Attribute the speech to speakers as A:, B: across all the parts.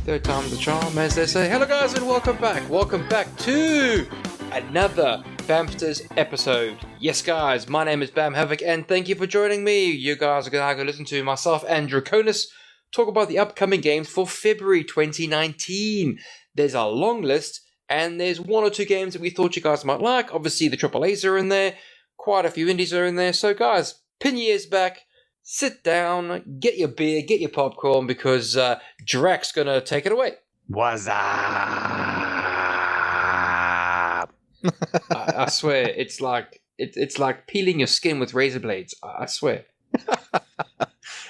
A: Third time's the charm, as they say. Hello guys and welcome back. Welcome back to another Bamsters episode. Yes guys, my name is Bam Havoc and thank you for joining me. You guys are going to go listen to myself and Draconis talk about the upcoming games for February 2019. There's a long list and there's one or two games that we thought you guys might like. Obviously the AAAs are in there, quite a few indies are in there. So guys, pin your ears back. Sit down, get your beer, get your popcorn, because Drac's going to take it away.
B: What's up?
A: I swear, it's like peeling your skin with razor blades. I swear.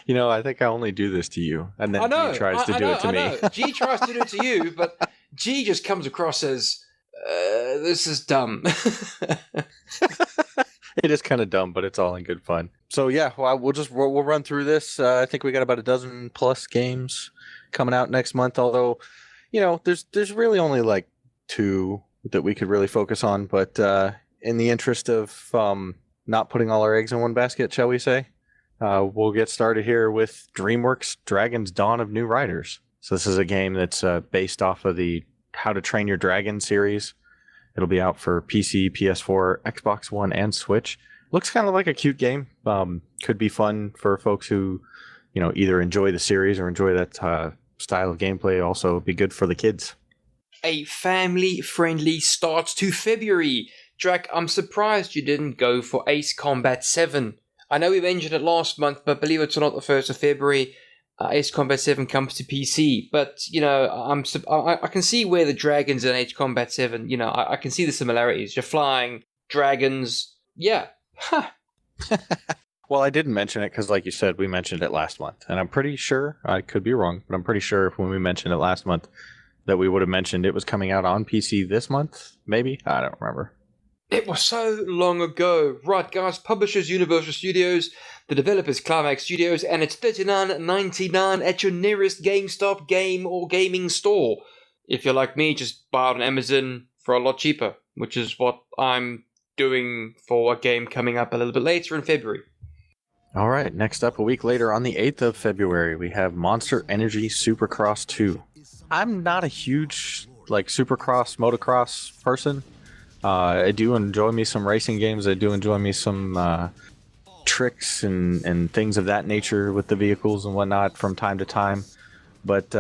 B: You know, I think I only do this to you, and then G tries to do it to me.
A: G tries to do it to you, but G just comes across as, this is dumb.
B: It is kind of dumb, but it's all in good fun. So yeah, well, we'll run through this. I think we got about a dozen plus games coming out next month. Although, you know, there's really only like two that we could really focus on. But in the interest of not putting all our eggs in one basket, shall we say, we'll get started here with DreamWorks' Dragon's Dawn of New Riders. So this is a game that's based off of the How to Train Your Dragon series. It'll be out for PC, PS4, Xbox One, and Switch. Looks kind of like a cute game. Could be fun for folks who, you know, either enjoy the series or enjoy that style of gameplay. Also, be good for the kids.
A: A family-friendly start to February. Drac, I'm surprised you didn't go for Ace Combat 7. I know we mentioned it last month, but believe it or not, the 1st of February, Ace Combat 7 comes to PC. But, you know, I can see where the dragons in Ace Combat 7, you know, I can see the similarities. You're flying, dragons, yeah. Huh.
B: Well, I didn't mention it because, like you said, we mentioned it last month. And I'm pretty sure, I could be wrong, but I'm pretty sure when we mentioned it last month that we would have mentioned it was coming out on PC this month, maybe? I don't remember.
A: It was so long ago. Right, guys, publishers Universal Studios, the developers Climax Studios, and it's $39.99 at your nearest GameStop game or gaming store. If you're like me, just buy it on Amazon for a lot cheaper, which is what I'm doing for a game coming up a little bit later in February.
B: All right, next up, a week later on the 8th of February, we have Monster Energy Supercross 2. I'm not a huge Supercross, motocross person. I do enjoy me some racing games. I do enjoy me some tricks and things of that nature with the vehicles and whatnot from time to time. But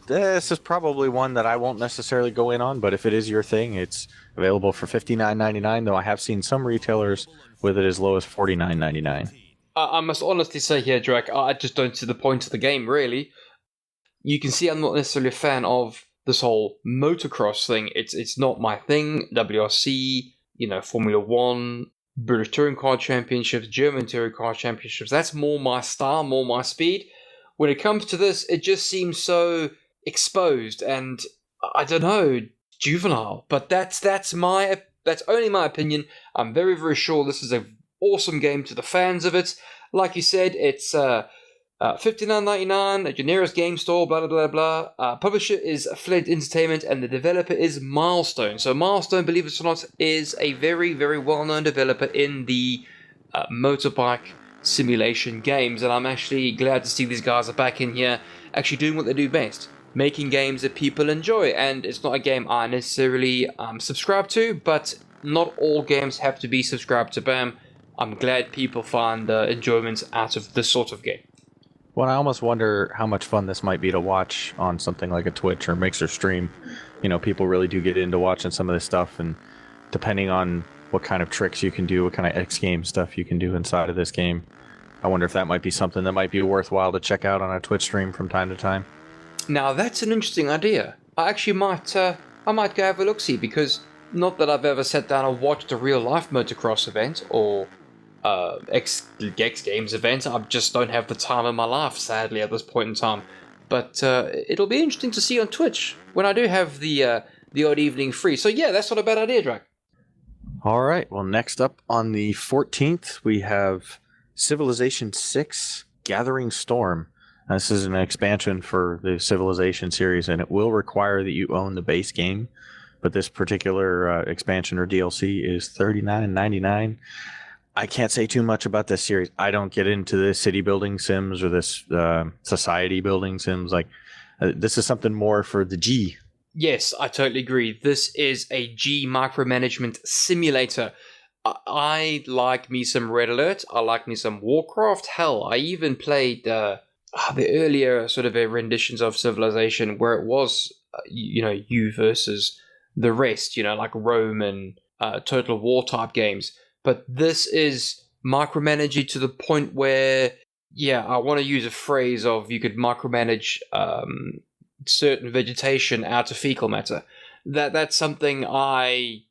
B: this is probably one that I won't necessarily go in on. But if it is your thing, it's available for $59.99, though I have seen some retailers with it as low as $49.99.
A: I must honestly say here, Drac, I just don't see the point of the game, really. You can see I'm not necessarily a fan of this whole motocross thing. It's not my thing. WRC, you know, Formula One, British Touring Car Championships, German Touring Car Championships. That's more my style, more my speed. When it comes to this, it just seems so exposed and, I don't know, juvenile. But that's only my opinion. I'm very, very sure this is an awesome game to the fans of it. Like you said, it's $59.99 at your nearest game store, blah, blah, blah, blah. Publisher is Flint Entertainment, and the developer is Milestone. So Milestone, believe it or not, is a very, very well-known developer in the motorbike simulation games, and I'm actually glad to see these guys are back in here, actually doing what they do best, making games that people enjoy. And it's not a game I necessarily subscribe to, but not all games have to be subscribed to BAM. I'm glad people find enjoyment out of this sort of game.
B: Well, I almost wonder how much fun this might be to watch on something like a Twitch or Mixer stream. You know, people really do get into watching some of this stuff, and depending on what kind of tricks you can do, what kind of X game stuff you can do inside of this game, I wonder if that might be something that might be worthwhile to check out on a Twitch stream from time to time.
A: Now, that's an interesting idea. I actually might go have a look-see, because not that I've ever sat down and watched a real-life motocross event or X Games event. I just don't have the time in my life, sadly, at this point in time. But it'll be interesting to see on Twitch when I do have the odd evening free. So yeah, that's not a bad idea, Drac.
B: All right. Well, next up on the 14th, we have Civilization 6 Gathering Storm. This is an expansion for the Civilization series, and it will require that you own the base game. But this particular expansion or DLC is $39.99. I can't say too much about this series. I don't get into the city building sims or this society building sims. Like, This is something more for the G.
A: Yes, I totally agree. This is a G micromanagement simulator. I like me some Red Alert. I like me some Warcraft. Hell, I even played the earlier sort of renditions of Civilization where it was, you versus the rest, like Rome and Total War type games. But this is micromanaging to the point where, I want to use a phrase of you could micromanage certain vegetation out of fecal matter. That's something I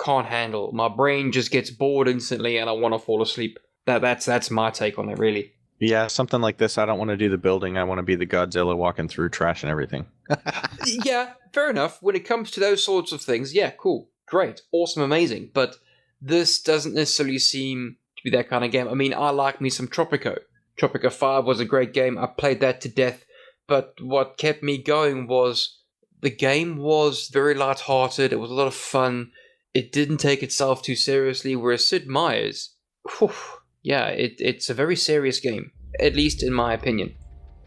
A: can't handle. My brain just gets bored instantly and I want to fall asleep. That's my take on it, really.
B: Yeah, something like this. I don't want to do the building. I want to be the Godzilla walking through trash and everything.
A: Yeah, fair enough. When it comes to those sorts of things, yeah, cool, great, awesome, amazing. But this doesn't necessarily seem to be that kind of game. I mean, I like me some Tropico. Tropico 5 was a great game. I played that to death. But what kept me going was the game was very lighthearted. It was a lot of fun. It didn't take itself too seriously, whereas Sid Meier's, it's a very serious game, at least in my opinion.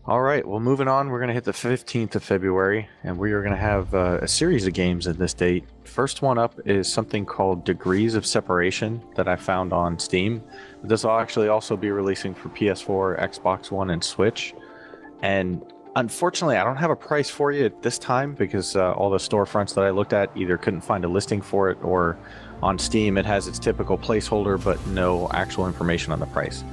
B: All right, well, moving on, we're going to hit the 15th of February, and we are going to have a series of games at this date. First one up is something called Degrees of Separation that I found on Steam. This will actually also be releasing for PS4, Xbox One, and Switch. And unfortunately, I don't have a price for you at this time because all the storefronts that I looked at either couldn't find a listing for it, or on Steam it has its typical placeholder but no actual information on the price.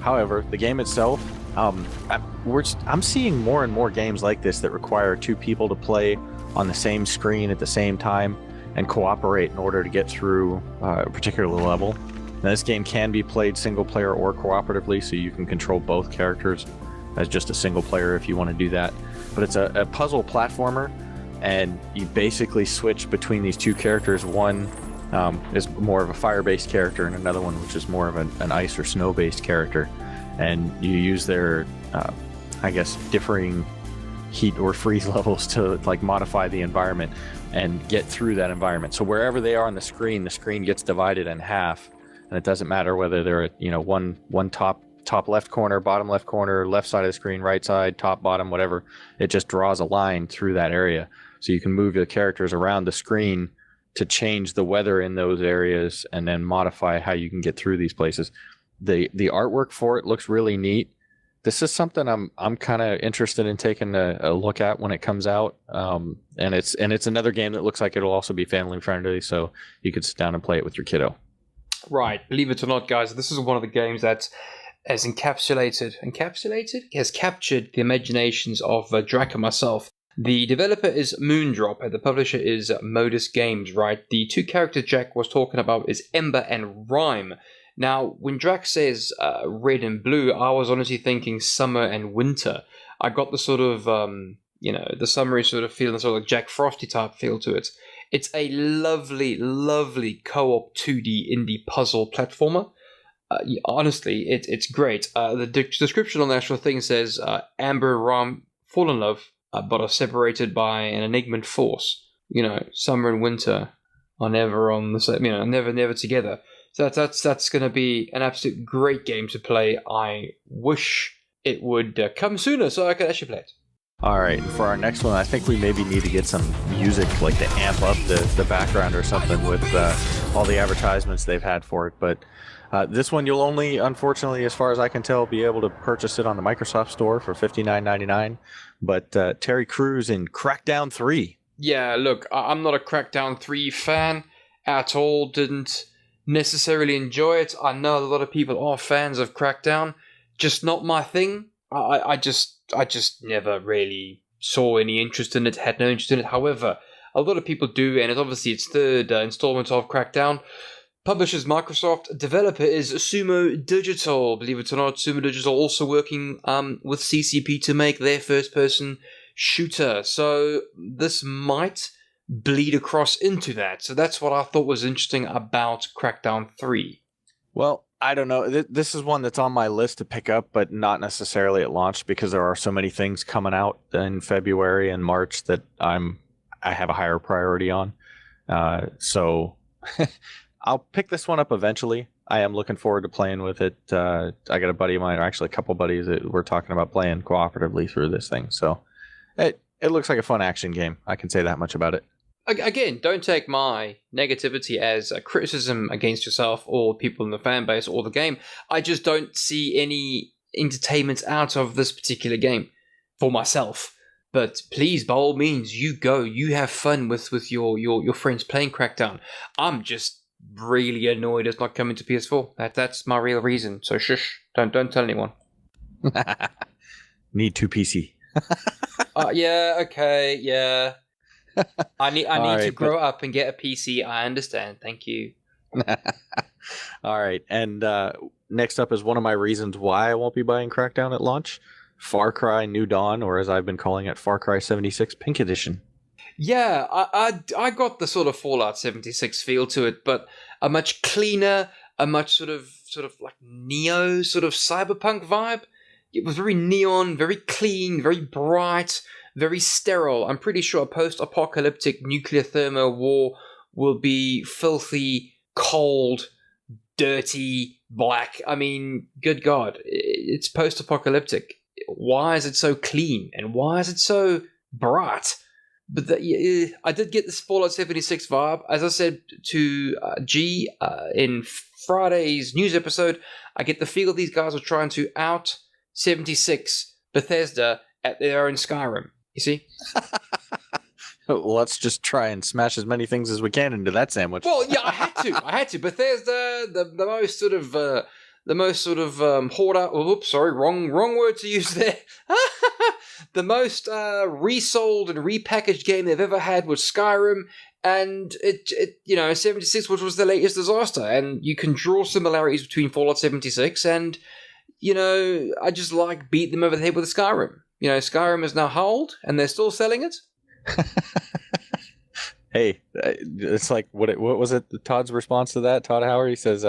B: However, the game itself, I'm seeing more and more games like this that require two people to play on the same screen at the same time and cooperate in order to get through a particular level. Now, this game can be played single player or cooperatively, so you can control both characters as just a single player if you want to do that. But it's a puzzle platformer, and you basically switch between these two characters. One is more of a fire-based character, and another one which is more of an ice or snow-based character. And you use their, differing heat or freeze levels to modify the environment and get through that environment. So wherever they are on the screen gets divided in half, and it doesn't matter whether they're at one top left corner, bottom left corner, left side of the screen, right side, top, bottom, whatever. It just draws a line through that area. So you can move the characters around the screen to change the weather in those areas and then modify how you can get through these places. The artwork for it looks really neat. This is something I'm kind of interested in taking a look at when it comes out. And it's another game that looks like it'll also be family friendly, so you could sit down and play it with your kiddo. Right.
A: Believe it or not, guys, this is one of the games that has captured the imaginations of Drac and myself. The developer is Moondrop, and the publisher is Modus Games, right? The two characters Jack was talking about is Ember and Rhyme. Now, when Drac says red and blue, I was honestly thinking summer and winter. I got the sort of, the summery sort of feel, the sort of Jack Frosty type feel to it. It's a lovely, lovely co-op 2D indie puzzle platformer. Honestly, it's great. The description on the actual thing says, Amber and Rhyme fall in love, but are separated by an enigmatic force. Summer and winter are never on the same, never together. So that's going to be an absolute great game to play. I wish it would come sooner so I could actually play it.
B: All right, and for our next one, I think we maybe need to get some music to amp up the background or something with all the advertisements they've had for it. But this one you'll only, unfortunately, as far as I can tell, be able to purchase it on the Microsoft Store for $59.99. But Terry Crews in Crackdown 3.
A: Yeah, look, I'm not a Crackdown 3 fan at all. Didn't necessarily enjoy it. I know a lot of people are fans of Crackdown. Just not my thing. I just never really saw any interest in it, had no interest in it. However, a lot of people do, and it's obviously its third installment of Crackdown. Publishers Microsoft, developer is Sumo Digital. Believe it or not, Sumo Digital also working with CCP to make their first-person shooter. So this might bleed across into that. So that's what I thought was interesting about Crackdown 3.
B: Well, I don't know. This is one that's on my list to pick up, but not necessarily at launch because there are so many things coming out in February and March that I have a higher priority on. So I'll pick this one up eventually. I am looking forward to playing with it. I got a buddy of mine, or actually a couple buddies, that we're talking about playing cooperatively through this thing. So It looks like a fun action game. I can say that much about it.
A: Again, don't take my negativity as a criticism against yourself or people in the fan base or the game. I just don't see any entertainment out of this particular game for myself. But please, by all means, you go. You have fun with your friends playing Crackdown. I'm just really annoyed it's not coming to PS4. That's my real reason. So shush, don't tell anyone.
B: Need 2 PC.
A: Yeah, okay, yeah. I need
B: right,
A: to grow up and get a PC. I understand. Thank you.
B: All right. And next up is one of my reasons why I won't be buying Crackdown at launch. Far Cry New Dawn, or as I've been calling it, Far Cry 76 Pink Edition.
A: Yeah, I got the sort of Fallout 76 feel to it, but a much cleaner, a much sort of like neo sort of cyberpunk vibe. It was very neon, very clean, very bright, very sterile. I'm pretty sure a post-apocalyptic nuclear thermo war will be filthy, cold, dirty, black. I mean, good God, it's post-apocalyptic. Why is it so clean? And why is it so bright? But I did get this Fallout 76 vibe. As I said to G in Friday's news episode, I get the feel these guys are trying to out 76 Bethesda at their own Skyrim. You see?
B: Well, let's just try and smash as many things as we can into that sandwich.
A: Well, yeah, I had to. Bethesda, the most sort of hoarder. Oh, oops, sorry, wrong word to use there. The most resold and repackaged game they've ever had was Skyrim, and it 76, which was the latest disaster, and you can draw similarities between Fallout 76 and I just beat them over the head with Skyrim. Skyrim is now old, and they're still selling it.
B: Hey, it's like what was it? Todd's response to that? Todd Howard, he says,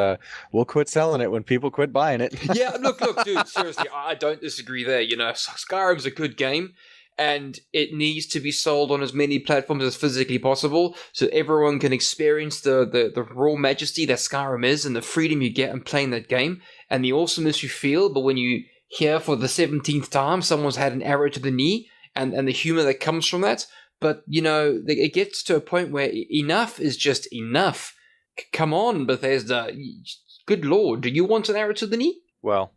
B: "We'll quit selling it when people quit buying it."
A: Yeah, look, dude. Seriously, I don't disagree there. Skyrim's a good game, and it needs to be sold on as many platforms as physically possible, so everyone can experience the raw majesty that Skyrim is, and the freedom you get in playing that game, and the awesomeness you feel. But when you hear for the 17th time someone's had an arrow to the knee, and the humor that comes from that. But, it gets to a point where enough is just enough. Come on, Bethesda. Good Lord, do you want an arrow to the knee?
B: Well,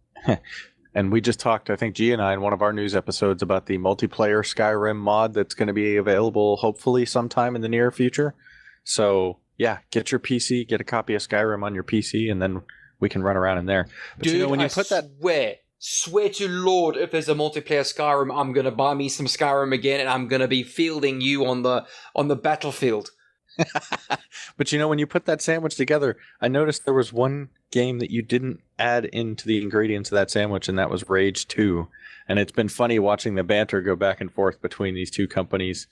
B: and we just talked, I think G and I, in one of our news episodes about the multiplayer Skyrim mod that's going to be available hopefully sometime in the near future. So, yeah, get your PC, get a copy of Skyrim on your PC, and then we can run around in there. But
A: Dude, when you put that... Swear to Lord, if there's a multiplayer Skyrim, I'm gonna buy me some Skyrim again, and I'm gonna be fielding you on the battlefield.
B: But when you put that sandwich together, I noticed there was one game that you didn't add into the ingredients of that sandwich, and that was Rage 2. And it's been funny watching the banter go back and forth between these two companies,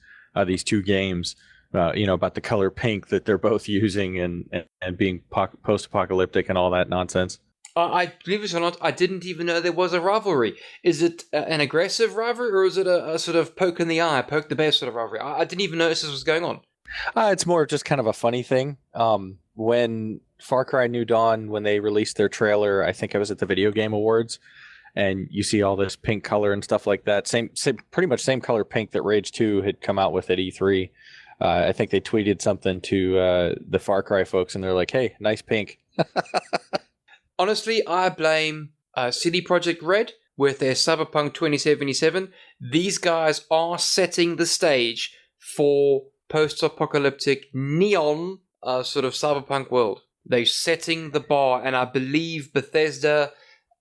B: these two games. About the color pink that they're both using and being post-apocalyptic and all that nonsense.
A: I believe it or not, I didn't even know there was a rivalry. Is it an aggressive rivalry, or is it a sort of poke in the eye, poke the bear sort of rivalry? I didn't even notice this was going on.
B: It's more of just kind of a funny thing. When Far Cry New Dawn, when they released their trailer, I think I was at the Videogame Awards, and you see all this pink color and stuff like that. Same pretty much same color pink that Rage 2 had come out with at E3. I think they tweeted something to the Far Cry folks, and they're like, "Hey, nice pink."
A: Honestly, I blame CD Projekt Red with their Cyberpunk 2077. These guys are setting the stage for post-apocalyptic neon sort of cyberpunk world. They're setting the bar, and I believe Bethesda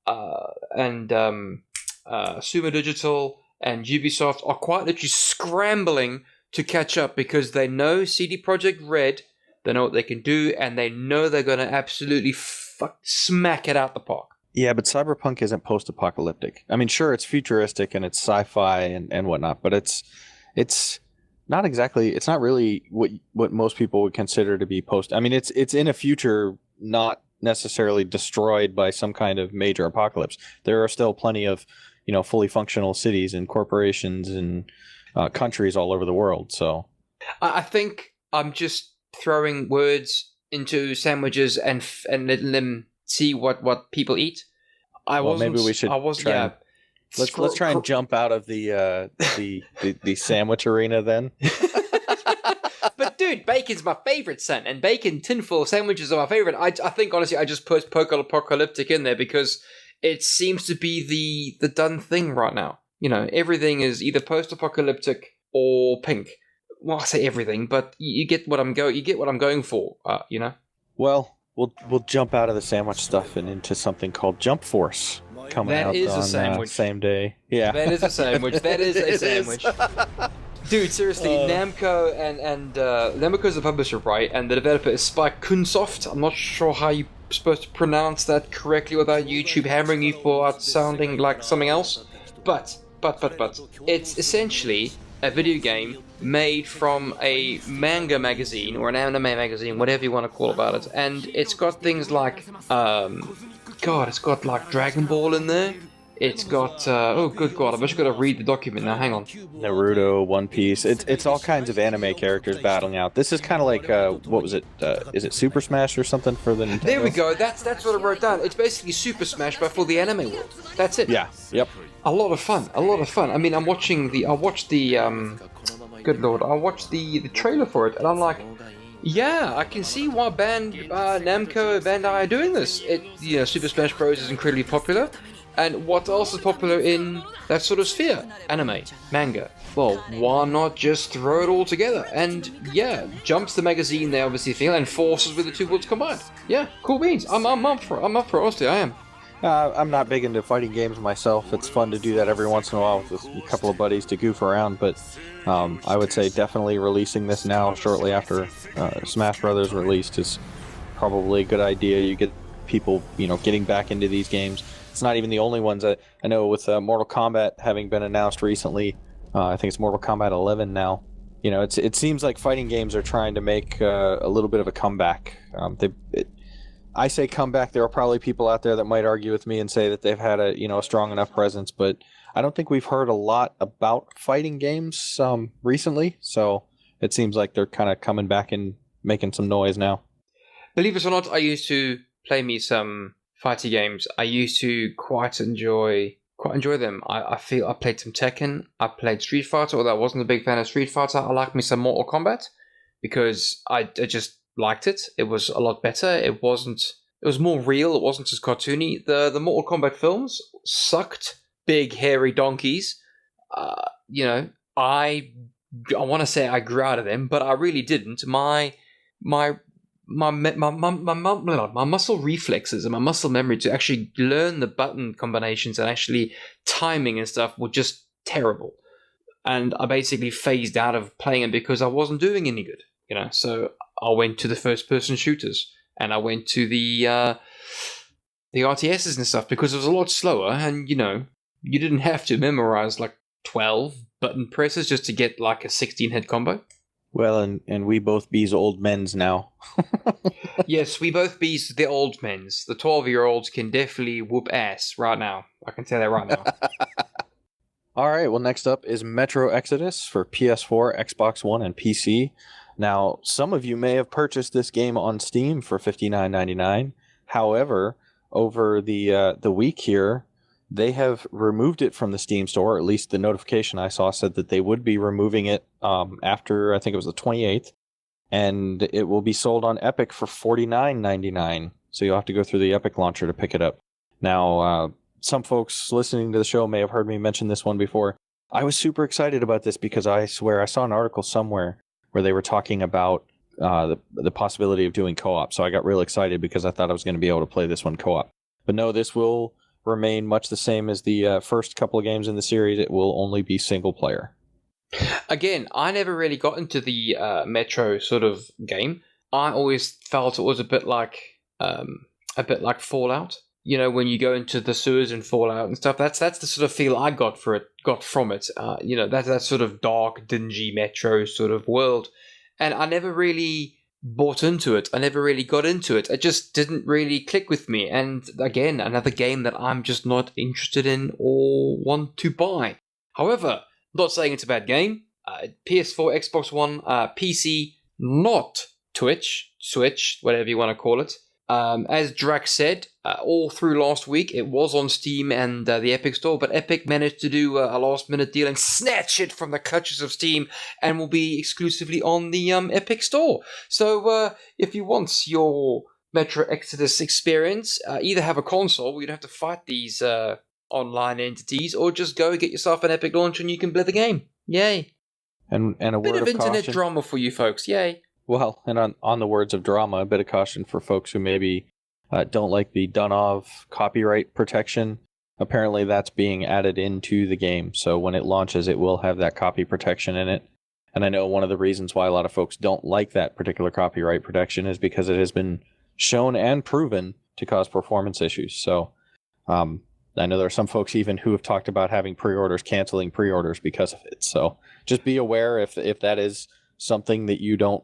A: and Sumo Digital and Ubisoft are quite literally scrambling to catch up because they know CD Projekt Red, they know what they can do, and they know they're going to absolutely smack it out the park.
B: Yeah, but Cyberpunk isn't post-apocalyptic. I mean, sure, it's futuristic and it's sci-fi and whatnot, but it's not exactly. It's not really what most people would consider to be post. I mean, it's in a future not necessarily destroyed by some kind of major apocalypse. There are still plenty of fully functional cities and corporations and countries all over the world. So
A: I think I'm just throwing words into sandwiches and letting them see what people eat.
B: Maybe we should. Let's try and jump out of the sandwich arena then.
A: But dude, bacon's my favorite, son, and bacon tinfoil sandwiches are my favorite. I think honestly, I just put post-apocalyptic in there because it seems to be the done thing right now. You know, everything is either post-apocalyptic or pink. Well, I say everything, but you get what I'm going for. You know.
B: Well, we'll jump out of the sandwich stuff and into something called Jump Force coming
A: That
B: out
A: is a
B: on
A: sandwich.
B: Same day. Yeah,
A: That is a sandwich. That is a sandwich. Dude, seriously, Namco and Namco's the publisher, right? And the developer is Spike Chunsoft. I'm not sure how you're supposed to pronounce that correctly without YouTube hammering you for sounding like something else. But it's essentially a video game made from a manga magazine or an anime magazine, whatever you want to call about it. And it's got things like, it's got like Dragon Ball in there. It's got, oh good god, I've just got to read the document now, hang on.
B: Naruto, One Piece, it's all kinds of anime characters battling out. This is kind of like, what was it, is it Super Smash or something for the Nintendo?
A: There we go, that's what I wrote down. It's basically Super Smash, but for the anime world. That's it.
B: Yeah, yep.
A: A lot of fun. I mean, I watched the trailer for it, and I'm like, yeah, I can see why Namco, Bandai are doing this. Super Smash Bros. Is incredibly popular. And what else is popular in that sort of sphere? Anime, manga. Well, why not just throw it all together? And yeah, Jump's the magazine they obviously feel, and Forces with the two worlds combined. Yeah, cool beans. I'm up for it, honestly, I am.
B: I'm not big into fighting games myself. It's fun to do that every once in a while with a couple of buddies to goof around, but I would say definitely releasing this now shortly after Smash Brothers released is probably a good idea. You get people, getting back into these games. It's not even the only ones. I know with Mortal Kombat having been announced recently, I think it's Mortal Kombat 11 now. It seems like fighting games are trying to make a little bit of a comeback. I say comeback. There are probably people out there that might argue with me and say that they've had a strong enough presence, but I don't think we've heard a lot about fighting games recently. So it seems like they're kind of coming back and making some noise now.
A: Believe it or not, I used to play me some fighting games. I used to quite enjoy them. I feel I played some Tekken. I played Street Fighter, although I wasn't a big fan of Street Fighter. I liked me some Mortal Kombat because I just liked it. It was a lot better. It was more real. It wasn't as cartoony. The Mortal Kombat films sucked. Big hairy donkeys. I want to say I grew out of them, but I really didn't. My muscle reflexes and my muscle memory to actually learn the button combinations and actually timing and stuff were just terrible. And I basically phased out of playing it because I wasn't doing any good, So I went to the first-person shooters and I went to the RTSs and stuff because it was a lot slower and, you didn't have to memorize like 12 button presses just to get like a 16-hit combo.
B: Well, and we both be's old men's now.
A: Yes, we both be's the old men's. The 12-year-olds can definitely whoop ass right now. I can tell that right now.
B: All right, well, next up is Metro Exodus for PS4, Xbox One, and PC. Now, some of you may have purchased this game on Steam for $59.99. However, over the week here, they have removed it from the Steam store. At least the notification I saw said that they would be removing it after, I think it was the 28th. And it will be sold on Epic for $49.99. So you'll have to go through the Epic launcher to pick it up. Now, some folks listening to the show may have heard me mention this one before. I was super excited about this because I swear I saw an article somewhere where they were talking about the possibility of doing co-op. So I got real excited because I thought I was going to be able to play this one co-op. But no, this will remain much the same as the first couple of games in the series. It will only be single player.
A: Again, I never really got into the Metro sort of game. I always felt it was a bit like Fallout. When you go into the sewers in Fallout and stuff. That's the sort of feel I got from it. That sort of dark, dingy Metro sort of world. And I never really bought into it. I never really got into it. It just didn't really click with me. And again, another game that I'm just not interested in or want to buy. However, not saying it's a bad game. PS4, Xbox One, PC, not Twitch, Switch, whatever you want to call it. As Drac said, all through last week, it was on Steam and the Epic Store, but Epic managed to do a last-minute deal and snatch it from the clutches of Steam and will be exclusively on the Epic Store. So if you want your Metro Exodus experience, either have a console where you'd have to fight these online entities, or just go get yourself an Epic launch and you can play the game. Yay.
B: And a
A: bit
B: word
A: of internet
B: caution.
A: drama for you folks. Yay.
B: Well, and on the words of drama, a bit of caution for folks who maybe don't like the done-of copyright protection. Apparently that's being added into the game, so when it launches, it will have that copy protection in it. And I know one of the reasons why a lot of folks don't like that particular copyright protection is because it has been shown and proven to cause performance issues. So I know there are some folks even who have talked about having pre-orders, canceling pre-orders because of it. So just be aware if that is something that you don't,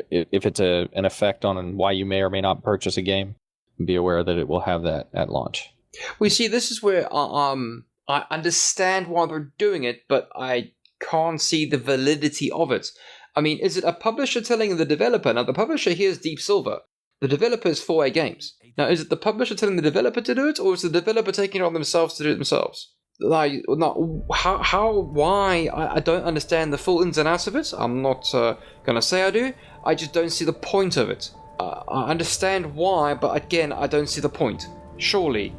B: if it's an effect on why you may or may not purchase a game, be aware that it will have that at launch.
A: We see this is where I understand why they're doing it, but I can't see the validity of it. I mean, is it a publisher telling the developer? Now, the publisher here is Deep Silver. The developer is 4A Games. Now, is it the publisher telling the developer to do it, or is the developer taking it on themselves to do it themselves? Like, why? I don't understand the full ins and outs of it. I'm not going to say I do. I just don't see the point of it. I understand why, but again, I don't see the point. Surely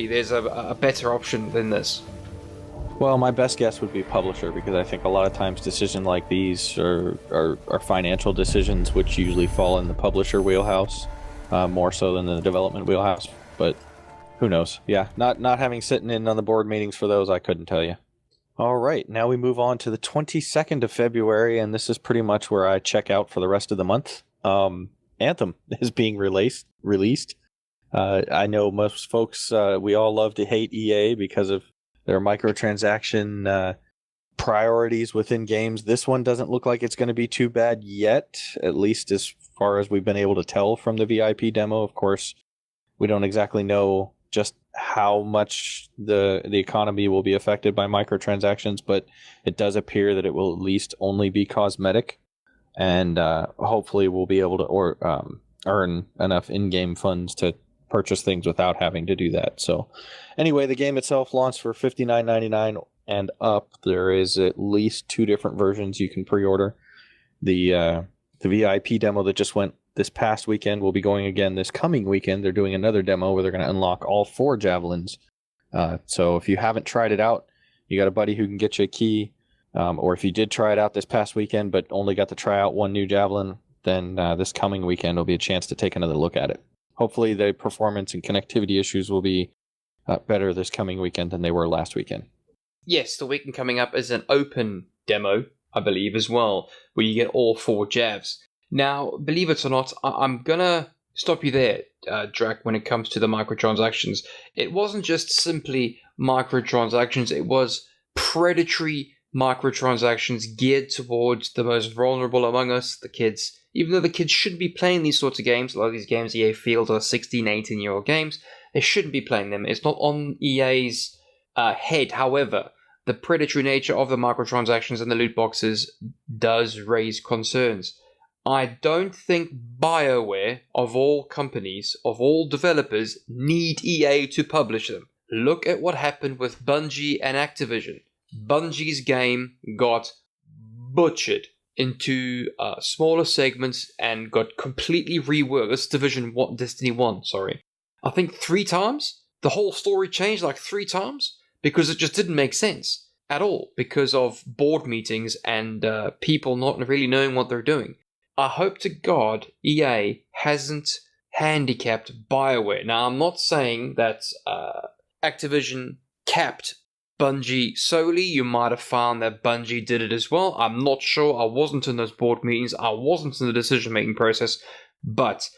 A: there's a better option than this.
B: Well, my best guess would be publisher, because I think a lot of times decisions like these are financial decisions, which usually fall in the publisher wheelhouse, more so than the development wheelhouse. But who knows? Yeah, not having sitting in on the board meetings for those, I couldn't tell you. All right, now we move on to the 22nd of February, and this is pretty much where I check out for the rest of the month. Anthem is being released. I know most folks, we all love to hate EA because of their microtransaction priorities within games. This one doesn't look like it's going to be too bad yet, at least as far as we've been able to tell from the VIP demo. Of course, we don't exactly know just how much the economy will be affected by microtransactions, but it does appear that it will at least only be cosmetic, and hopefully we'll be able to earn enough in-game funds to purchase things without having to do that. So anyway, the game itself launched for $59.99 and up. There is at least 2 different versions you can pre-order. The VIP demo that just went this past weekend will be going again this coming weekend. They're doing another demo where they're going to unlock all 4 javelins. So if you haven't tried it out, you got a buddy who can get you a key. Or if you did try it out this past weekend but only got to try out 1 new javelin, then this coming weekend will be a chance to take another look at it. Hopefully the performance and connectivity issues will be better this coming weekend than they were last weekend.
A: Yes, the weekend coming up is an open demo, I believe, as well, where you get all 4 javs. Now, believe it or not, I'm going to stop you there, Drac, when it comes to the microtransactions. It wasn't just simply microtransactions, it was predatory microtransactions geared towards the most vulnerable among us, the kids. Even though the kids shouldn't be playing these sorts of games, a lot of these games EA feels are 16, 18-year-old games, they shouldn't be playing them. It's not on EA's head. However, the predatory nature of the microtransactions and the loot boxes does raise concerns. I don't think BioWare, of all companies, of all developers, need EA to publish them. Look at what happened with Bungie and Activision. Bungie's game got butchered into smaller segments and got completely reworked. This Destiny 1, sorry. I think 3 times? The whole story changed like 3 times? Because it just didn't make sense at all. Because of board meetings and people not really knowing what they're doing. I hope to God EA hasn't handicapped BioWare. Now, I'm not saying that Activision capped Bungie solely. You might have found that Bungie did it as well. I'm not sure. I wasn't in those board meetings. I wasn't in the decision-making process. But,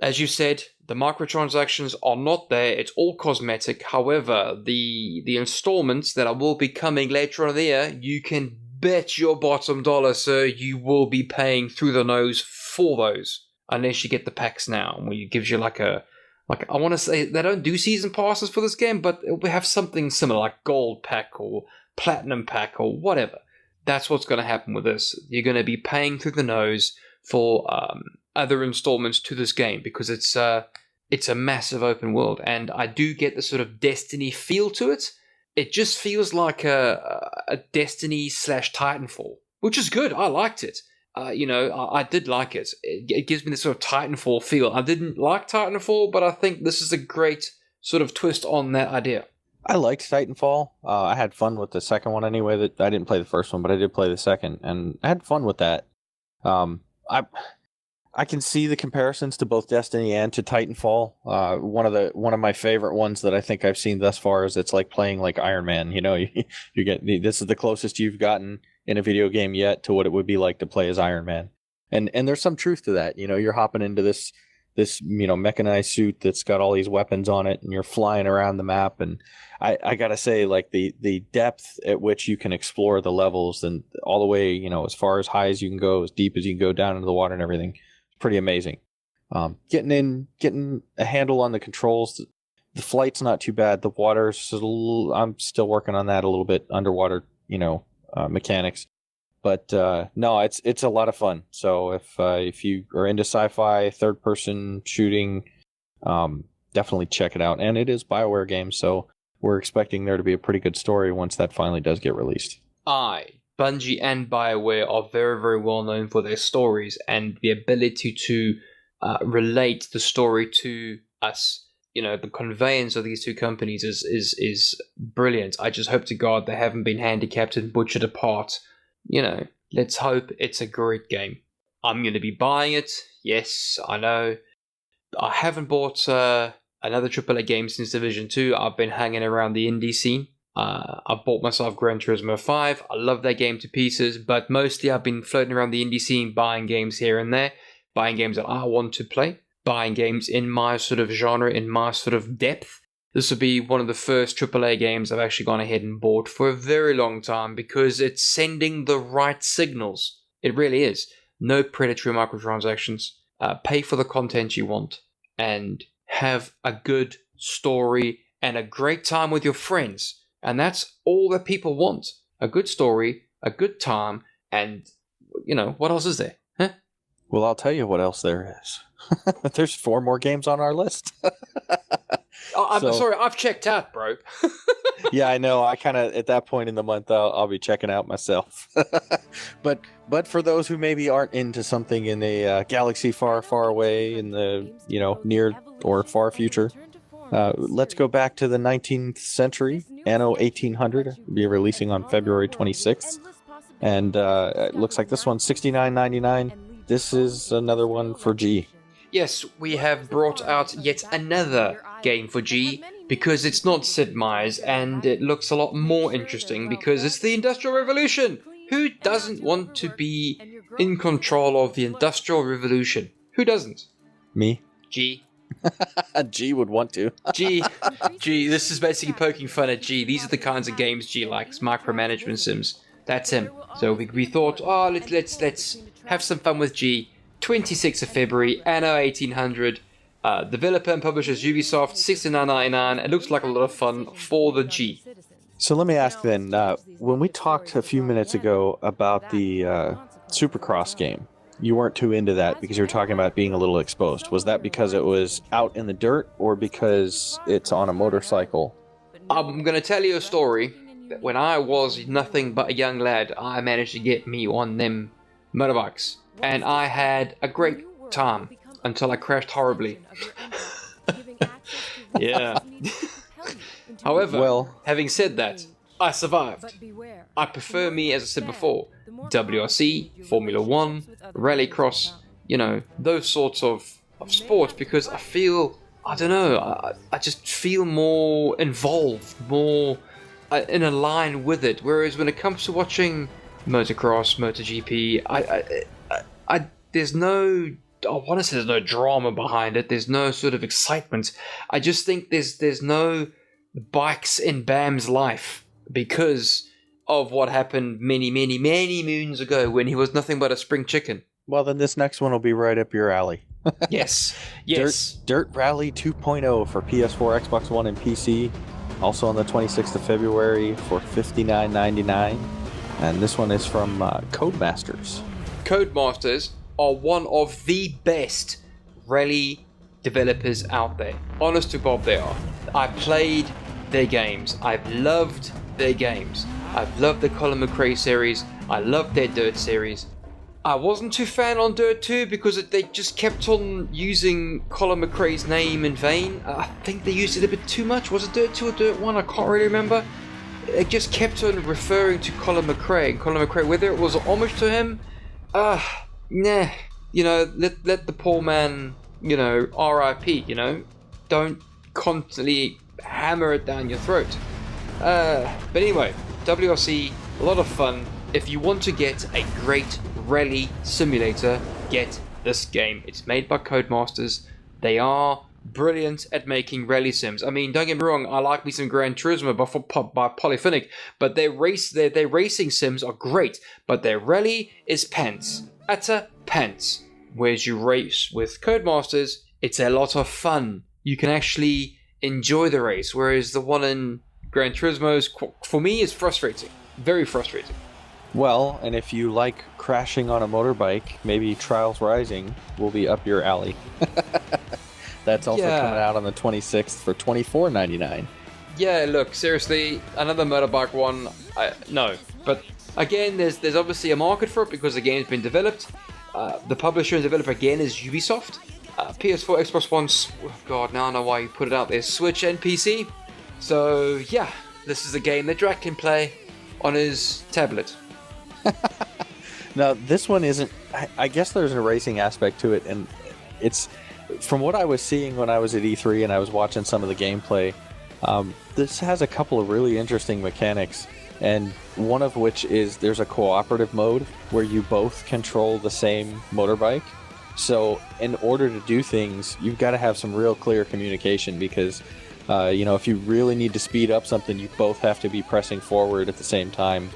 A: as you said, the microtransactions are not there. It's all cosmetic. However, the installments that will be coming later on in the year, you can bet your bottom dollar, sir, you will be paying through the nose for those. Unless you get the packs now, where it gives you I want to say, they don't do season passes for this game, but we have something similar, like gold pack or platinum pack or whatever. That's what's going to happen with this. You're going to be paying through the nose for other installments to this game because it's a massive open world, and I do get the sort of Destiny feel to it. It just feels like a Destiny / Titanfall, which is good. I liked it. I did like it. It gives me this sort of Titanfall feel. I didn't like Titanfall, but I think this is a great sort of twist on that idea.
B: I liked Titanfall. I had fun with the second one anyway. That I didn't play the first one, but I did play the second, and I had fun with that. I can see the comparisons to both Destiny and to Titanfall. One of my favorite ones that I think I've seen thus far is it's like playing like Iron Man. You get this is the closest you've gotten in a video game yet to what it would be like to play as Iron Man, and there's some truth to that. You're hopping into this mechanized suit that's got all these weapons on it, and you're flying around the map. And I gotta say, like the depth at which you can explore the levels and all the way, as far as high as you can go, as deep as you can go down into the water and everything, pretty amazing. Getting a handle on the controls. The flight's not too bad. The water's I'm still working on that a little bit, underwater, mechanics. But no, it's a lot of fun. So if you are into sci-fi, third-person shooting, definitely check it out. And it is BioWare games, so we're expecting there to be a pretty good story once that finally does get released.
A: Bungie and BioWare are very, very well known for their stories and the ability to relate the story to us. The conveyance of these two companies is brilliant. I just hope to God they haven't been handicapped and butchered apart. Let's hope it's a great game. I'm going to be buying it. Yes, I know. I haven't bought another AAA game since Division 2. I've been hanging around the indie scene. I bought myself Gran Turismo 5. I love that game to pieces, but mostly I've been floating around the indie scene, buying games here and there, buying games that I want to play, buying games in my sort of genre, in my sort of depth. This will be one of the first AAA games I've actually gone ahead and bought for a very long time because it's sending the right signals. It really is. No predatory microtransactions. Pay for the content you want and have a good story and a great time with your friends. And that's all that people want. A good story, a good time, and, what else is there? Huh?
B: Well, I'll tell you what else there is. There's 4 more games on our list.
A: I'm sorry, I've checked out, bro.
B: Yeah, I know. I kind of, at that point in the month, I'll be checking out myself. But for those who maybe aren't into something in a galaxy far, far away in the, near or far future, let's go back to the 19th century. Anno 1800 will be releasing on February 26th. And it looks like this one's $69.99. This is another one for G.
A: Yes, we have brought out yet another game for G because it's not Sid Meier's and it looks a lot more interesting because it's the Industrial Revolution. Who doesn't want to be in control of the Industrial Revolution? Who doesn't?
B: Me.
A: G.
B: G would want to.
A: G, this is basically poking fun at G. These are the kinds of games G likes, micromanagement sims. That's him. So we thought, let's have some fun with G. 26th of February, Anno 1800. Developer and publishers Ubisoft, $69.99. It looks like a lot of fun for the G.
B: So let me ask then, when we talked a few minutes ago about the Supercross game, you weren't too into that because you were talking about being a little exposed. Was that because it was out in the dirt or because it's on a motorcycle?
A: I'm going to tell you a story. When I was nothing but a young lad, I managed to get me on them motorbikes. And I had a great time until I crashed horribly. Yeah. However, having said that, I survived. I prefer me, as I said before, WRC, Formula 1, Rallycross, those sorts of sports because I feel, I don't know, I just feel more involved, more in a line with it. Whereas when it comes to watching motocross, MotoGP, there's no, I want to say there's no drama behind it. There's no sort of excitement. I just think there's no bikes in Bamm's life because of what happened many, many, many moons ago when he was nothing but a spring chicken.
B: Well, then this next one will be right up your alley.
A: Yes.
B: Dirt Rally 2.0 for PS4, Xbox One, and PC. Also on the 26th of February for $59.99. And this one is from Codemasters.
A: Codemasters, are one of the best rally developers out there. Honest to Bob, they are. I played their games. I've loved their games. I've loved the Colin McRae series. I loved their Dirt series. I wasn't too fan on Dirt 2 because they just kept on using Colin McRae's name in vain. I think they used it a bit too much. Was it Dirt 2 or Dirt 1? I can't really remember. They just kept on referring to Colin McRae and Colin McRae, whether it was a homage to him, nah. You know, let the poor man, you know, R.I.P., you know? Don't constantly hammer it down your throat. But anyway, WRC, a lot of fun. If you want to get a great rally simulator, get this game. It's made by Codemasters. They are brilliant at making rally sims. I mean, don't get me wrong, I like me some Gran Turismo by Polyphonic, but their racing sims are great, but their rally is pants. Utter pants. Whereas you race with Codemasters, it's a lot of fun. You can actually enjoy the race, whereas the one in Gran Turismo, for me, is frustrating. Very frustrating.
B: Well, and if you like crashing on a motorbike, maybe Trials Rising will be up your alley. That's also coming out on the 26th for $24.99.
A: Yeah, look, seriously, another motorbike one, no. But again, there's obviously a market for it because the game's been developed. The publisher and developer again is Ubisoft. PS4, Xbox One, God, now I know why you put it out there, Switch and PC. So yeah, this is a game that Drac can play on his tablet.
B: Now, this one isn't... I guess there's a racing aspect to it, and it's... From what I was seeing when I was at E3 and I was watching some of the gameplay, this has a couple of really interesting mechanics, and one of which is there's a cooperative mode where you both control the same motorbike. So in order to do things, you've got to have some real clear communication because, if you really need to speed up something, you both have to be pressing forward at the same time.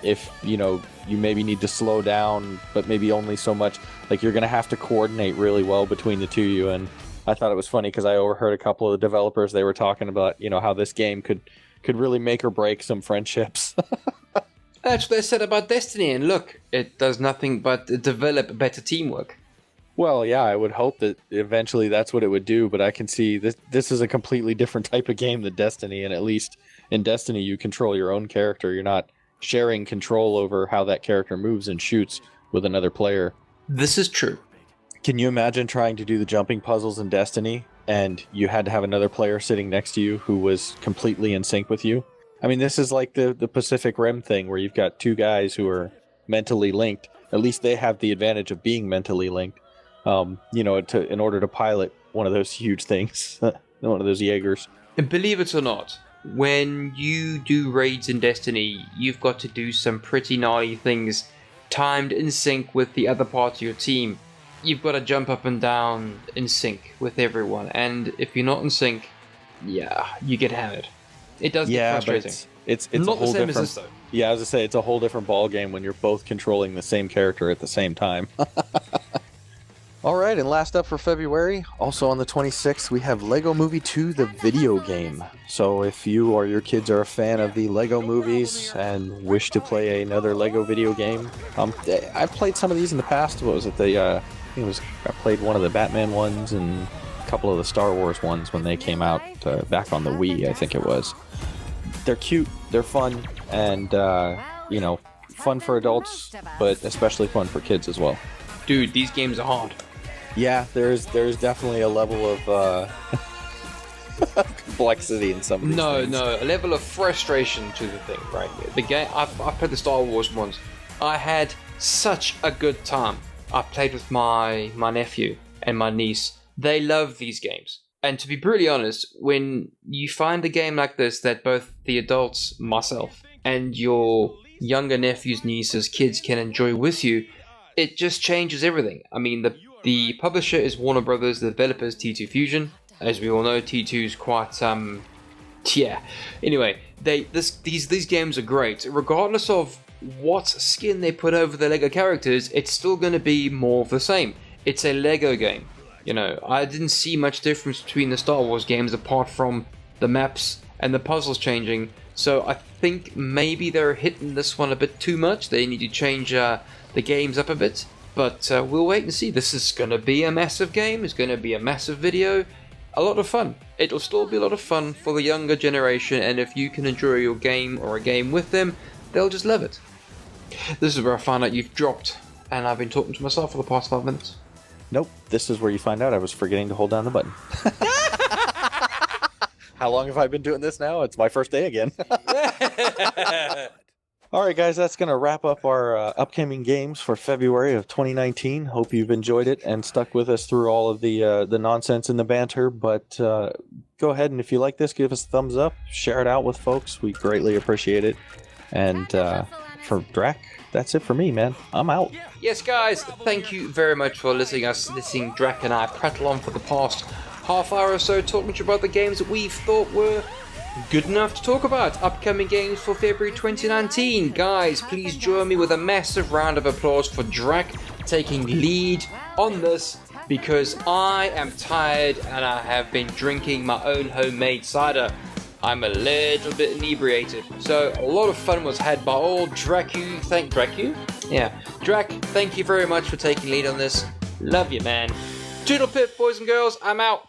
B: If, you maybe need to slow down, but maybe only so much, like you're going to have to coordinate really well between the two of you. And I thought it was funny because I overheard a couple of the developers, they were talking about, how this game could really make or break some friendships.
A: That's what they said about Destiny, and look, it does nothing but develop better teamwork.
B: Well, yeah, I would hope that eventually that's what it would do, but I can see this is a completely different type of game than Destiny, and at least in Destiny you control your own character. You're not sharing control over how that character moves and shoots with another player.
A: This is true.
B: Can you imagine trying to do the jumping puzzles in Destiny and you had to have another player sitting next to you who was completely in sync with you? I mean, this is like the Pacific Rim thing where you've got two guys who are mentally linked. At least they have the advantage of being mentally linked, in order to pilot one of those huge things, one of those Jaegers.
A: And believe it or not, when you do raids in Destiny, you've got to do some pretty gnarly things timed in sync with the other part of your team. You've got to jump up and down in sync with everyone, and if you're not in sync, you get hammered. It does get frustrating.
B: But it's
A: not
B: a whole
A: the same
B: different...
A: as this, though.
B: Yeah, as I say, it's a whole different ball game when you're both controlling the same character at the same time. All right, and last up for February, also on the 26th, we have Lego Movie 2, the video game. So if you or your kids are a fan of the Lego movies and wish to play another Lego video game, I've played some of these in the past. What was it? I played one of the Batman ones and a couple of the Star Wars ones when they came out back on the Wii, I think it was. They're cute, they're fun, and, fun for adults, but especially fun for kids as well.
A: Dude, these games are hard.
B: Yeah, there's definitely a level of complexity in some of these things.
A: A level of frustration to the thing, right? The game, I played the Star Wars ones. I had such a good time. I played with my nephew and my niece. They love these games. And to be brutally honest, when you find a game like this that both the adults, myself, and your younger nephews, nieces, kids can enjoy with you, it just changes everything. I mean, the publisher is Warner Brothers, the developer is T2 Fusion. As we all know, T2 is quite, Anyway, these games are great. Regardless of what skin they put over the Lego characters, it's still going to be more of the same. It's a Lego game. I didn't see much difference between the Star Wars games apart from the maps and the puzzles changing. So I think maybe they're hitting this one a bit too much. They need to change the games up a bit. But we'll wait and see. This is going to be a massive game. It's going to be a massive video. A lot of fun. It'll still be a lot of fun for the younger generation, and if you can enjoy your game or a game with them, they'll just love it. This is where I find out you've dropped, and I've been talking to myself for the past 5 minutes.
B: Nope, this is where you find out I was forgetting to hold down the button. How long have I been doing this now? It's my first day again. All right, guys, that's going to wrap up our upcoming games for February of 2019. Hope you've enjoyed it and stuck with us through all of the nonsense and the banter. But go ahead, and if you like this, give us a thumbs up. Share it out with folks. We greatly appreciate it. And for Drac, that's it for me, man. I'm out.
A: Yes, guys, thank you very much for listening Drac and I prattle on for the past half hour or so, talking to you about the games that we thought were good enough to talk about. Upcoming games for February 2019. Guys, please join me with a massive round of applause for Drac taking lead on this, because I am tired and I have been drinking my own homemade cider. I'm a little bit inebriated. So a lot of fun was had by old Dracu. Drac, thank you very much for taking lead on this. Love you, man. Toodle pip, boys and girls, I'm out.